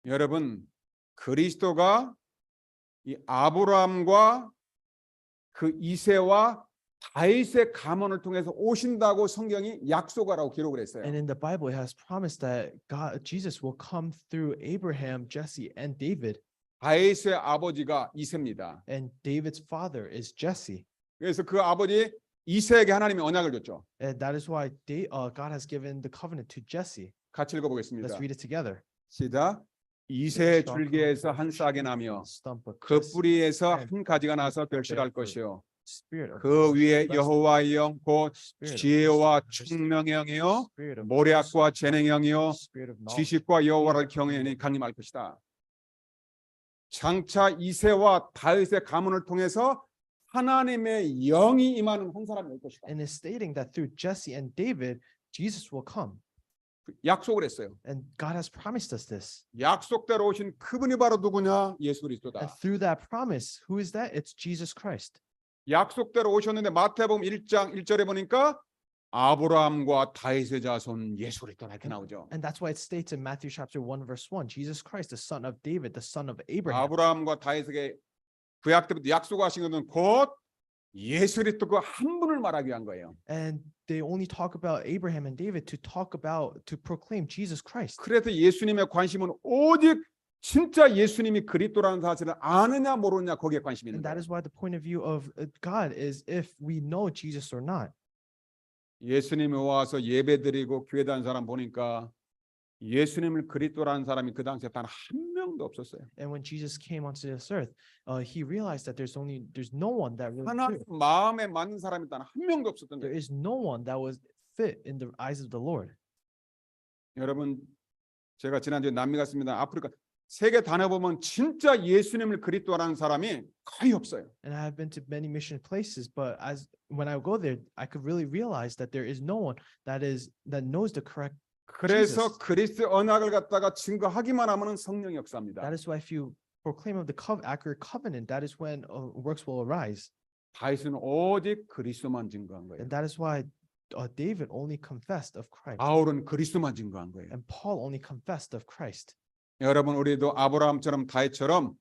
여러분 그리스도가 이 아브라함과 그 이새와 다윗의 가문을 통해서 오신다고 성경이 약속하라고 기록을 했어요. And in the Bible, it has promised that Jesus will come through Abraham, Jesse, and David. 다윗의 아버지가 이새입니다. And David's father is Jesse. 그래서 그 아버지 이새에게 하나님이 언약을 줬죠. And that is why God has given the covenant to Jesse. 같이 읽어보겠습니다. Let's read it together. 시작. 이새의 줄기에서 한 싹이 나며 그 뿌리에서 한 가지가 나서 결실할 것이요 그 위에 여호와의 영 곧 지혜와 총명의 영이요 모략과 재능의 영이요 지식과 여호와를 경외하니 강림할 것이다. 장차 이새와 다윗의 가문을 통해서 하나님의 영이 임하는 한 사람이 올 것이다. And is stating that through Jesse and David, Jesus will come. 약속을 했어요. And God has promised us this. 약속대로 오신 그분이 바로 누구냐? 예수 And 그리스도다. through that promise, who is that? It's Jesus Christ. 약속대로 오셨는데 마태복음 1장 1절에 보니까 아브라함과 다윗의 자손 예수 그리스도 이렇게 나오죠. And that's why it states in Matthew chapter 1 verse 1, Jesus Christ, the son of David, the son of Abraham. 아브라함과 다윗에게 구약 때부터 약속하신 것은 곧 예수 그리스도 그 한 분을 말하기 위한 거예요. And they only talk about Abraham and David to proclaim Jesus Christ. 그래서 예수님의 관심은 오직 진짜 예수님이 그리스도라는 사실을 아느냐 모르느냐 거기에 관심이 있는 And that 거예요. is why the point of view of God is if we know Jesus or not. 예수님이 와서 예배드리고 교회 다니는 사람 보니까 예수님을 그리스도라는 사람이 그 당시에 단 한 명도 없었어요. And when Jesus came onto this earth, he realized that there's no one that really 하나님 fit. 마음에 맞는 사람이 단 한 명도 없었던 There 거예요. is no one that was fit in the eyes of the Lord. 여러분 제가 지난주에 남미 갔습니다. 아프리카 세계 다녀보면 진짜 예수님을 그리스도라는 사람이 거의 없어요. And I have been to many mission places, but when I go there, I could really realize that there is no one that knows the correct. 그래서 Jesus. 그리스도 언약을 갖다가 증거하기만 하면은 성령이 역사합니다. That is why if you proclaim of the accurate covenant, that is when works will arise. 다윗은 오직 그리스도만 증거한 거예요. And that is why David only confessed of Christ. 바울은 그리스도만 증거한 거예요. And Paul only confessed of Christ. 여러분 우리도 아브라함처럼 다윗처럼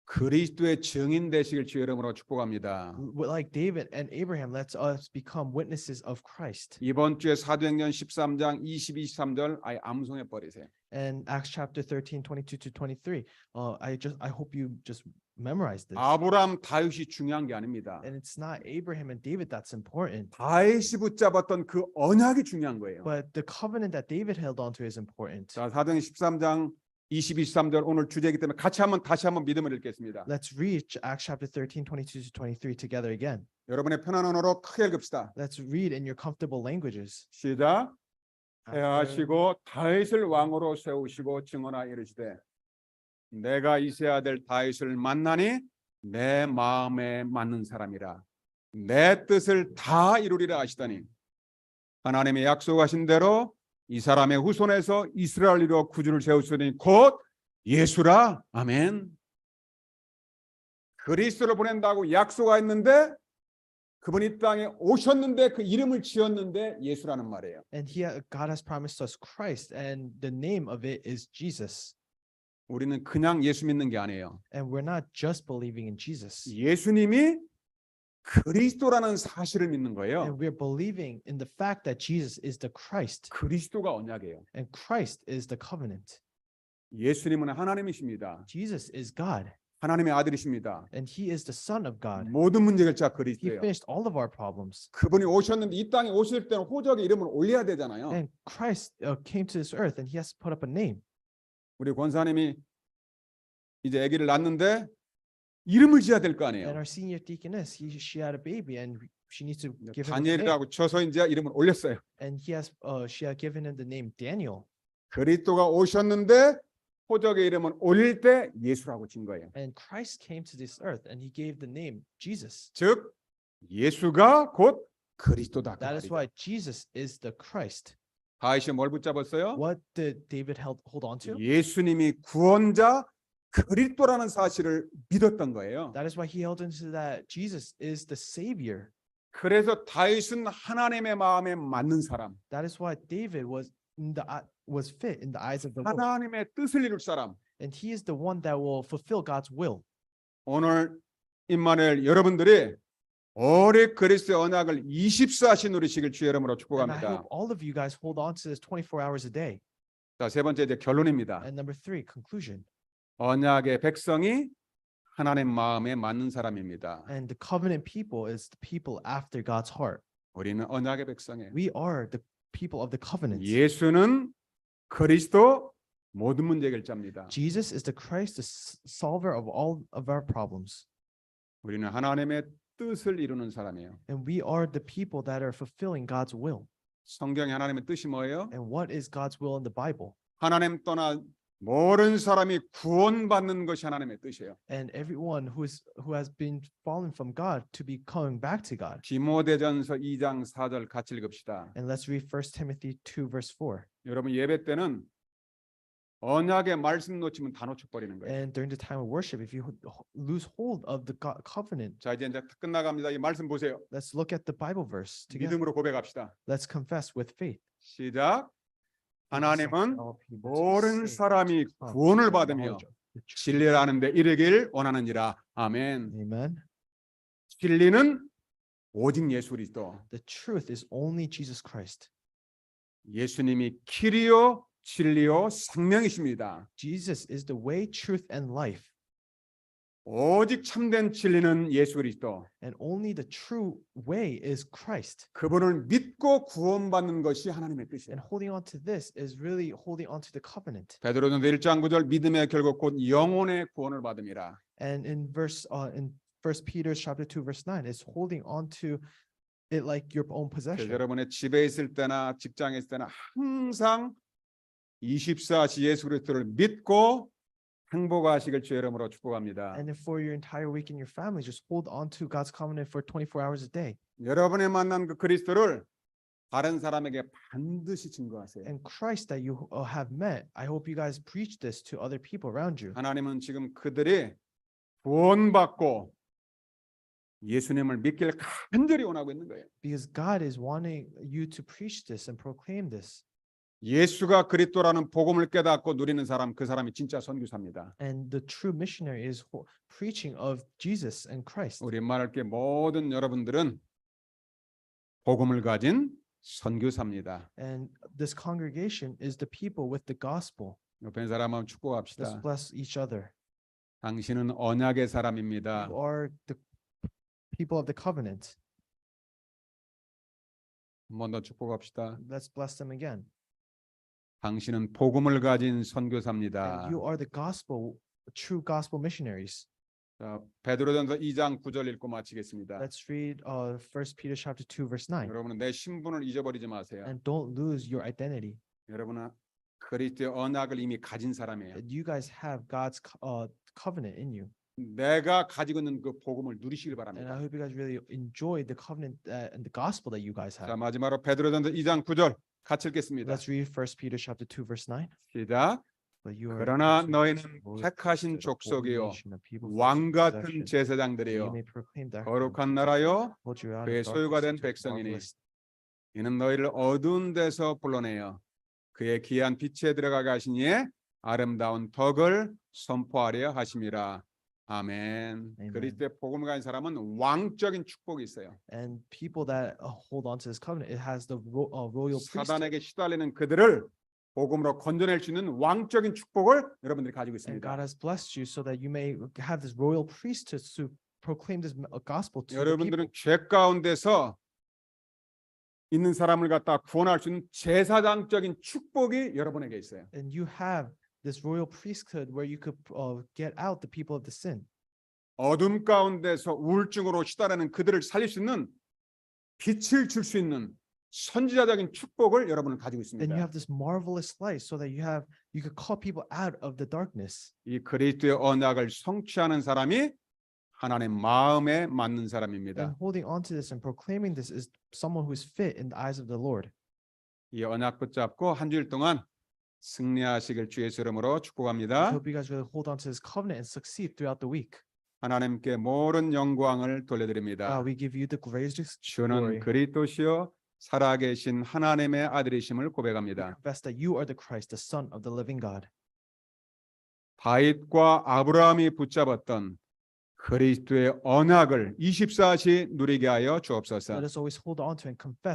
그리스도의 증인 되시길 주의 이름으로 축복합니다. Like David and Abraham, let's us become witnesses of Christ. 이번 주에 사도행전 13장 22, 23절 아예 암송해 버리세요. And Acts chapter 13, 22 to 23. I hope you just memorize this. 아브라함 다윗이 중요한 게 아닙니다. And it's not Abraham and David that's important, 다윗이 붙잡았던 그 언약이 중요한 거예요. but the covenant that David held on to is important. 자, 사도행전 13장 22, 23절 오늘 주제이기 때문에 다시 한번 믿음을 읽겠습니다. Let's read Acts chapter 13, 22 to 23 together again. 여러분의 편한 언어로 크게 읽읍시다. Let's read in your comfortable languages. 시작. 해하시고 다윗을 왕으로 세우시고 증언하여 이르시되 내가 이새 아들 다윗을 만나니 내 마음에 맞는 사람이라 내 뜻을 다 이루리라 하시더니 하나님의 약속하신 대로 이 사람의 후손에서 이스라엘로 구주를 세우시니 곧 예수라. 아멘. 그리스도를 보낸다고 약속했는데 그분이 이 땅에 오셨는데 그 이름을 지었는데 예수라는 말이에요. And God has promised us Christ, and the name of it is Jesus. 우리는 그냥 예수 믿는 게 아니에요. And we're not just believing in Jesus. 예수님이 그리스도라는 사실을 믿는 거예요. And we're believing in the fact that Jesus is the Christ, 그리스도가 언약이에요. and Christ is the covenant. 예수님은 하나님이십니다. Jesus is God, 하나님의 아들이십니다. and He is the Son of God. 모든 문제 해결자 He 그리스도예요. finished all of our problems. 그분이 오셨는데 이 땅에 오실 때는 호적의 이름을 올려야 되잖아요. And Christ came to this earth, and He has to put up a name. 우리 권사님이 이제 아기를 낳는데 이름을 지어야 될 거 And 아니에요. our senior deaconess, she had a baby, and she needs to give him a name. 다니엘이라고 쳐서 이제 이름을 올렸어요. And she had given him the name Daniel. 그리스도가 오셨는데 호적의 이름은 올릴 때 예수라고 진 거예요. And Christ came to this earth, and He gave the name Jesus. 즉 예수가 곧 그리스도다. 그 That is 말이죠. why Jesus is the Christ. 다윗이 뭘 붙잡았어요? What did David hold on to? 예수님이 구원자 그리스도라는 사실을 믿었던 거예요. That is why he held into that Jesus is the Savior. 그래서 다윗은 하나님의 마음에 맞는 사람, That is why David was fit in the eyes of the Lord. 하나님의 뜻을 이룰 사람. And he is the one that will fulfill God's will. 오늘 임마누엘 여러분들이 오래 그리스도의 언약을 24시 누리시길 주의 이름으로 And I 축복합니다. hope all of you guys hold on to this 24 hours a day. 자, 세 번째 이제 결론입니다. And number 3, conclusion. 언약의 백성이 하나님 마음에 맞는 사람입니다. And the covenant people is the people after God's heart. 우리는 언약의 백성이에요. We are the people of the covenant. 예수는 그리스도 모든 문제 해결자입니다. Jesus is the Christ, the solver of all of our problems. 우리는 하나님의 뜻을 이루는 사람이에요. And we are the people that are fulfilling God's will. 성경에 하나님의 뜻이 뭐예요? And what is God's will in the Bible? 하나님 떠나 모든 사람이 구원받는 것이 하나님의 뜻이에요. And everyone who has been fallen from God to be coming back to God. 디모데전서 2장 4절 같이 읽읍시다. And let's read 1 Timothy 2 verse 4. 여러분 예배 때는 언약의 말씀 놓치면 다 놓쳐버리는 거예요. And during the time of worship, if you lose hold of the covenant, 자 이제 끝나갑니다. 이 말씀 보세요. let's look at the Bible verse together. 믿음으로 고백합시다. Let's confess with faith. 시작. 하나님은 All people to 모든 save 사람이 to come 구원을 to the 받으며 knowledge of the truth. 진리를 아는 데 이르길 원하느니라. 아멘. Amen. 진리는 오직 예수 그리스도. The truth is only Jesus Christ. 예수님이 길이요 진리요 생명이십니다. Jesus is the way, truth, and life. 오직 참된 진리는 예수 그리스도. And only the true way is Christ. 그분을 믿고 구원받는 것이 하나님의 뜻이에요. And holding on to this is really holding on to the covenant. 베드로전서 1장 9절 믿음의 결국 곧 영혼의 구원을 받음이라. And in 1 Peter chapter 2 verse 9 is holding on to it like your own 그래서 possession. 여러분의 집에 있을 때나 직장에 있을 때나 항상 24시 예수 그리스도를 믿고 행복하시길 주의 이름으로 축복합니다. And then for your entire week in your family, just hold on to God's covenant for 24 hours a day. 여러분이 만난 그 그리스도를 다른 사람에게 반드시 증거하세요. And Christ that you have met, I hope you guys preach this to other people around you. 하나님은 지금 그들이 구원받고 예수님을 믿기를 간절히 원하고 있는 거예요. Because God is wanting you to preach this and proclaim this. 예수가 그리스도라는 복음을 깨닫고 누리는 사람, 그 사람이 진짜 선교사입니다. And the true missionary is preaching of Jesus and Christ. 우리 말할게 모든 여러분들은 복음을 가진 선교사입니다. And this congregation is the people with the gospel. 옆에 있는 사람 한번 Let's 축복합시다. bless each other. 당신은 언약의 사람입니다. You are the people of the covenant. 한 번 더 축복합시다. Let's bless them again. 당신은 복음을 가진 And 선교사입니다. you are the gospel, true gospel missionaries. 자, 베드로전서 2장 9절 읽고 마치겠습니다. Let's read 1 Peter chapter 2 verse 9. 여러분은 내 신분을 잊어버리지 마세요. And don't lose your identity. 여러분은 그리스도의 언약을 이미 가진 사람이에요. That you guys have God's covenant in you. 내가 가지고 있는 그 복음을 누리시길 And I 바랍니다. hope you guys really enjoy the covenant and the gospel that you guys have. 자, 마지막으로 베드로전서 2장 9절 같이 읽겠습니다. Let's read 1 Peter chapter 2 verse 9. 시작. But you are 그러나 also 너희는 royal 택하신 priesthood, a holy 족속이요 nation, a people for 왕 his 같은 possession, that you 제사장들이요 may proclaim the 거룩한 나라요 hold you out 그의 of 소유가 된 darkness into 백성이니 marvelous 이는 너희를 어두운 데서 불러내어 그의 귀한 빛에 들어가게 하시니에 아름다운 덕을 선포하려 하심이라. 아멘. 아멘. 그리스도의 복음을 가진 사람은 왕적인 축복이 있어요. And people that hold on to this covenant, it has the royal priesthood. 사단에게 시달리는 그들을 복음으로 건져낼 수 있는 왕적인 축복을 여러분들이 가지고 And God 있습니다. has blessed you so that you may have this royal priesthood to proclaim this gospel to the 여러분들은 people. 죄 가운데서 있는 사람을 갖다 구원할 수 있는 제사장적인 축복이 여러분에게 있어요. And you have this royal priesthood where you could get out the people of the sin. 어둠 가운데서 우울증으로 시달리는 그들을 살릴 수 있는 빛을 줄 수 있는 선지자적인 축복을 여러분은 가지고 And you 있습니다. have this marvelous light so that you could call people out of the darkness. 이 그리스도의 언약을 성취하는 사람이 하나님 마음에 맞는 사람입니다. And holding on to this and proclaiming this is someone who is fit in the eyes of the Lord. 이 언약 붙잡고 한 주일 동안 승리하시길 주의 이름으로 I 축복합니다. hope you guys really hold on to this covenant and succeed throughout the week. 하나님께 모든 영광을 돌려드립니다. We give you the greatest 주는 glory. 그리스도시요 살아계신 하나님의 아들이심을 We 고백합니다. confess that you are the Christ, the Son of the living God. 다윗과 아브라함이 붙잡았던 그리스도의 언약을 24시 누리게 하여 주옵소서. Let us always hold on to and confess